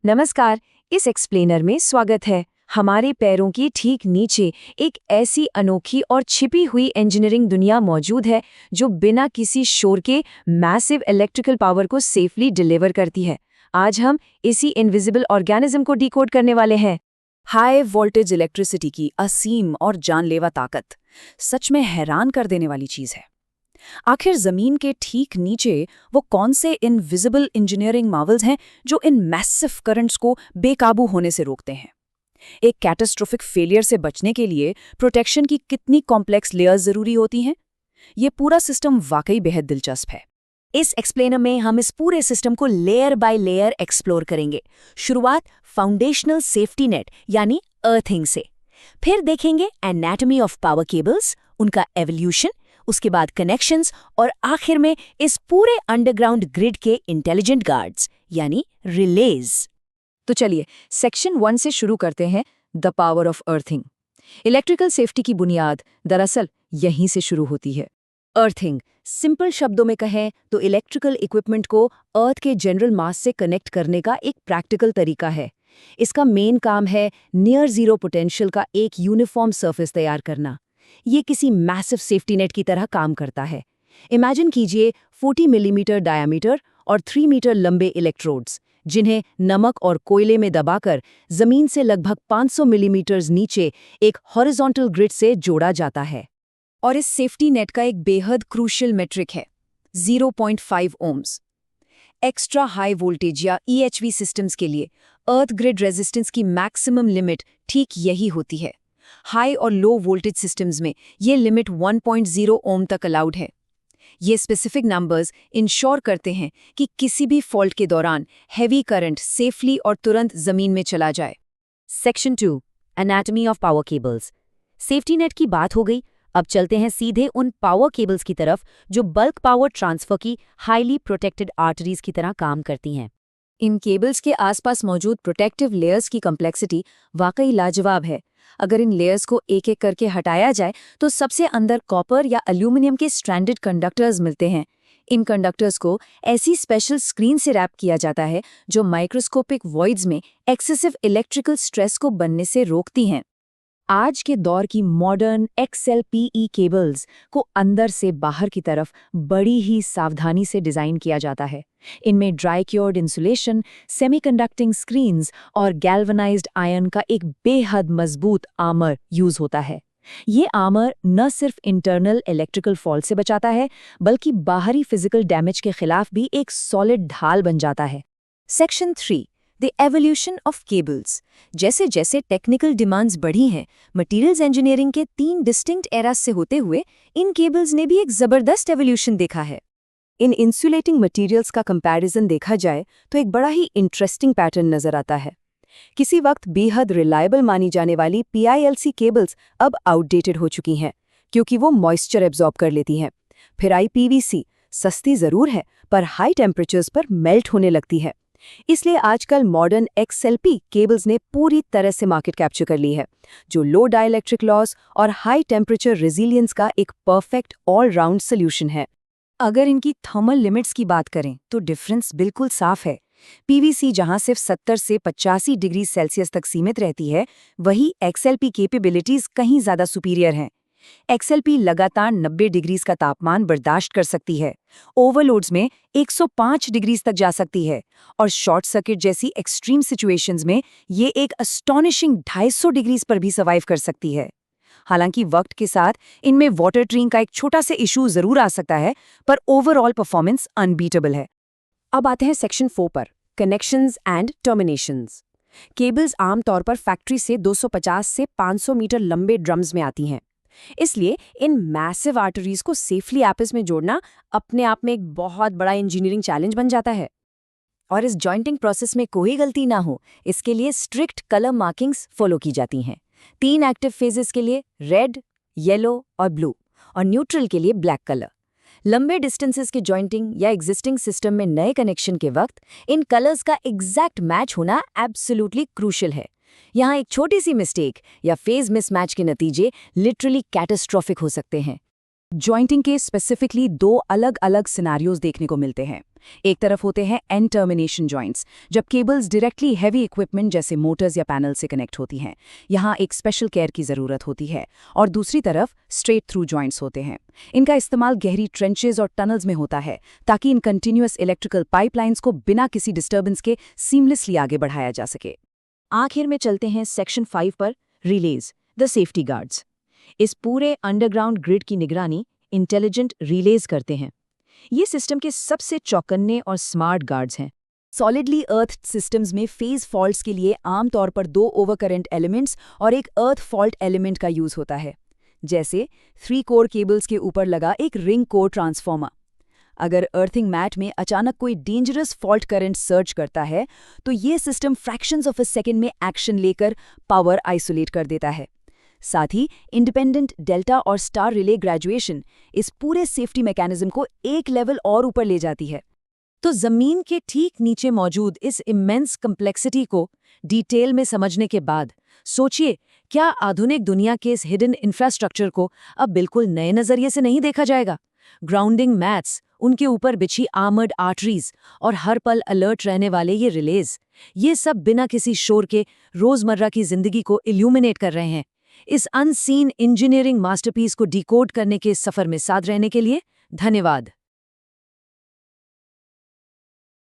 नमस्कार। इस एक्सप्लेनर में स्वागत है। हमारे पैरों के ठीक नीचे एक ऐसी अनोखी और छिपी हुई इंजीनियरिंग दुनिया मौजूद है जो बिना किसी शोर के मैसिव इलेक्ट्रिकल पावर को सेफली डिलीवर करती है। आज हम इसी इनविजिबल ऑर्गेनिज्म को डिकोड करने वाले हैं। हाई वोल्टेज इलेक्ट्रिसिटी की असीम और जानलेवा ताकत सच में हैरान कर देने वाली चीज है। आखिर जमीन के ठीक नीचे वो कौन से इनविजिबल इंजीनियरिंग मार्वल्स हैं जो इन मैसिव करंट्स को बेकाबू होने से रोकते हैं। एक कैटास्ट्रोफिक फेलियर से बचने के लिए प्रोटेक्शन की कितनी कॉम्प्लेक्स लेयर्स जरूरी होती हैं, ये पूरा सिस्टम वाकई बेहद दिलचस्प है। इस एक्सप्लेनर में हम इस पूरे सिस्टम को लेयर बाय लेयर एक्सप्लोर करेंगे। शुरुआत फाउंडेशनल सेफ्टी नेट यानी अर्थिंग से, फिर देखेंगे एनाटॉमी ऑफ पावर केबल्स, उनका एवोल्यूशन, उसके बाद कनेक्शंस और आखिर में इस पूरे अंडरग्राउंड ग्रिड के इंटेलिजेंट गार्ड्स यानी रिलेज। तो चलिए सेक्शन 1 से शुरू करते हैं, the power of earthing. Electrical safety की बुनियाद दरअसल यहीं से शुरू होती है। अर्थिंग, सिंपल शब्दों में कहें तो इलेक्ट्रिकल इक्विपमेंट को अर्थ के जनरल मास से कनेक्ट करने का एक प्रैक्टिकल तरीका है। इसका मेन काम है नियर जीरो पोटेंशियल का एक यूनिफॉर्म सरफेस तैयार करना। ये किसी मैसिव सेफ्टी नेट की तरह काम करता है। इमेजिन कीजिए 40 मिलीमीटर डायामीटर और 3 मीटर लंबे इलेक्ट्रोड्स, जिन्हें नमक और कोयले में दबाकर जमीन से लगभग 500 मिलीमीटर नीचे एक हॉरिजॉन्टल ग्रिड से जोड़ा जाता है। और इस सेफ्टी नेट का एक बेहद क्रूशियल मेट्रिक है 0.5 ओम्स। एक्स्ट्रा हाई वोल्टेज या EHV सिस्टम्स के लिए अर्थ ग्रिड रेजिस्टेंस की मैक्सिमम लिमिट ठीक यही होती है। हाई और लो वोल्टेज सिस्टम्स में ये लिमिट 1.0 ओम तक अलाउड है। ये स्पेसिफिक नंबर्स इंश्योर करते हैं कि किसी भी फॉल्ट के दौरान हैवी करंट सेफली और तुरंत जमीन में चला जाए। Section 2, anatomy of power cables. Safety net की बात हो गई, अब चलते हैं सीधे उन पावर केबल्स की तरफ जो बल्क पावर ट्रांसफर की हाईली प्रोटेक्टेड आर्टरीज की तरह काम करती हैं। इन केबल्स के आसपास मौजूद प्रोटेक्टिव लेयर्स की कॉम्प्लेक्सिटी वाकई लाजवाब है। अगर इन लेयर्स को एक एक करके हटाया जाए तो सबसे अंदर कॉपर या एल्यूमिनियम के स्ट्रैंडेड कंडक्टर्स मिलते हैं। इन कंडक्टर्स को ऐसी स्पेशल स्क्रीन से रैप किया जाता है जो माइक्रोस्कोपिक वॉइड्स में एक्सेसिव इलेक्ट्रिकल स्ट्रेस को बनने से रोकती हैं। आज के दौर की मॉडर्न XLPE केबल्स को अंदर से बाहर की तरफ बड़ी ही सावधानी से डिज़ाइन किया जाता है। इनमें dry cured insulation, semiconducting screens और गैल्वनाइज्ड आयरन का एक बेहद मजबूत आर्मर यूज होता है। ये आर्मर न सिर्फ इंटरनल इलेक्ट्रिकल फॉल्ट से बचाता है, बल्कि बाहरी फिजिकल डैमेज के खिलाफ भी एक सॉलिड ढाल बन जाता है। Section 3, the evolution of cables. जैसे जैसे टेक्निकल डिमांड्स बढ़ी हैं, मटेरियल्स इंजीनियरिंग के 3 डिस्टिंक्ट एरास से होते हुए इन केबल्स ने भी एक जबरदस्त एवोल्यूशन देखा है। इन इंसुलेटिंग मटेरियल्स का कंपैरिजन देखा जाए तो एक बड़ा ही इंटरेस्टिंग पैटर्न नजर आता है। किसी वक्त बेहद रिलायबल मानी जाने वाली PILC केबल्स अब आउटडेटेड हो चुकी हैं क्योंकि वो मॉइस्चर एब्जॉर्ब कर लेती हैं। फिर IPVC सस्ती जरूर है पर हाई टेम्परेचर्स पर मेल्ट होने लगती है। इसलिए आजकल मॉडर्न XLP केबल्स ने पूरी तरह से मार्केट कैप्चर कर ली है, जो लो डाइलेक्ट्रिक लॉस और हाई टेम्परेचर रेजिलियंस का एक परफेक्ट ऑलराउंड सोल्यूशन है। अगर इनकी थर्मल लिमिट्स की बात करें तो डिफरेंस बिल्कुल साफ है। PVC जहां सिर्फ 70 से 85 डिग्री सेल्सियस तक सीमित रहती है, वही XLP कैपेबिलिटीज कहीं ज्यादा सुपीरियर हैं। XLP लगातार 90 डिग्रीज का तापमान बर्दाश्त कर सकती है, ओवरलोड्स में 105 डिग्रीज तक जा सकती है और शॉर्ट सर्किट जैसी एक्सट्रीम सिचुएशंस में ये एक अस्टॉनिशिंग 250 डिग्रीज पर भी सर्वाइव कर सकती है। हालांकि वक्त के साथ इनमें वाटर ट्रीइंग का एक छोटा सा इशू जरूर आ सकता है, पर ओवरऑल परफॉर्मेंस अनबीटेबल है। अब आते हैं सेक्शन 4 पर, कनेक्शंस एंड टर्मिनेशंस। केबल्स आमतौर पर फैक्ट्री से 250 से 500 मीटर लंबे ड्रम्स में आती हैं। इसलिए इन मैसिव आर्टरीज को सेफली आपस में जोड़ना अपने आप में एक बहुत बड़ा इंजीनियरिंग चैलेंज बन जाता है। और इस जॉइंटिंग प्रोसेस में कोई गलती ना हो, इसके लिए स्ट्रिक्ट कलर मार्किंग्स फॉलो की जाती हैं। 3 एक्टिव फेजेस के लिए रेड, येलो और ब्लू, और न्यूट्रल के लिए ब्लैक कलर। लंबे डिस्टेंसेस के जॉइंटिंग या एग्जिस्टिंग सिस्टम में नए कनेक्शन के वक्त इन कलर्स का एग्जैक्ट मैच होना एब्सोल्युटली क्रूशियल है। यहाँ एक छोटी सी मिस्टेक या फेज मिसमैच के नतीजे लिटरली कैटास्ट्रोफिक हो सकते हैं। जॉइंटिंग के स्पेसिफिकली 2 अलग-अलग सिनेरियोज देखने को मिलते हैं। एक तरफ होते हैं एंड टर्मिनेशन जॉइंट्स, जब केबल्स डायरेक्टली हैवी इक्विपमेंट जैसे मोटर्स या पैनल से कनेक्ट होती हैं। यहाँ एक स्पेशल केयर की ज़रूरत होती है। और दूसरी तरफ स्ट्रेट थ्रू जॉइंट्स होते हैं। इनका इस्तेमाल गहरी ट्रेंचेस और टनल्स में होता है, ताकि इन कंटिन्यूअस इलेक्ट्रिकल पाइपलाइंस को बिना किसी डिस्टर्बेंस के सीमलेसली आगे बढ़ाया जा सके। आखिर में चलते हैं सेक्शन 5 पर, रिलेज, द सेफ्टी गार्ड्स। इस पूरे अंडरग्राउंड ग्रिड की निगरानी इंटेलिजेंट रिलेज करते हैं। ये सिस्टम के सबसे चौकन्ने और स्मार्ट गार्ड्स हैं। सॉलिडली अर्थ सिस्टम्स में फेज फॉल्ट्स के लिए आमतौर पर 2 ओवरकरेंट एलिमेंट्स और एक अर्थ फॉल्ट एलिमेंट का यूज होता है, जैसे 3 कोर केबल्स के ऊपर लगा एक रिंग कोर ट्रांसफॉर्मर। अगर अर्थिंग मैट में अचानक कोई डेंजरस फॉल्ट करंट सर्ज करता है, तो ये system fractions of a second में एक्शन लेकर पावर आइसोलेट कर देता है। साथ ही इंडिपेंडेंट डेल्टा और स्टार रिले ग्रेजुएशन इस पूरे सेफ्टी मैकेनिज्म को एक लेवल और ऊपर ले जाती है। तो जमीन के ठीक नीचे मौजूद इस इमेंस कम्प्लेक्सिटी को डिटेल में समझने के बाद सोचिए, क्या आधुनिक दुनिया के इस हिडन इंफ्रास्ट्रक्चर को अब बिल्कुल नए नजरिए से नहीं देखा जाएगा? ग्राउंडिंग मैट्स, उनके ऊपर बिछी आर्मर्ड आर्टरीज और हर पल अलर्ट रहने वाले ये रिलेज, ये सब बिना किसी शोर के रोजमर्रा की जिंदगी को इल्यूमिनेट कर रहे हैं। इस अनसीन इंजीनियरिंग मास्टरपीस को डिकोड करने के सफर में साथ रहने के लिए धन्यवाद।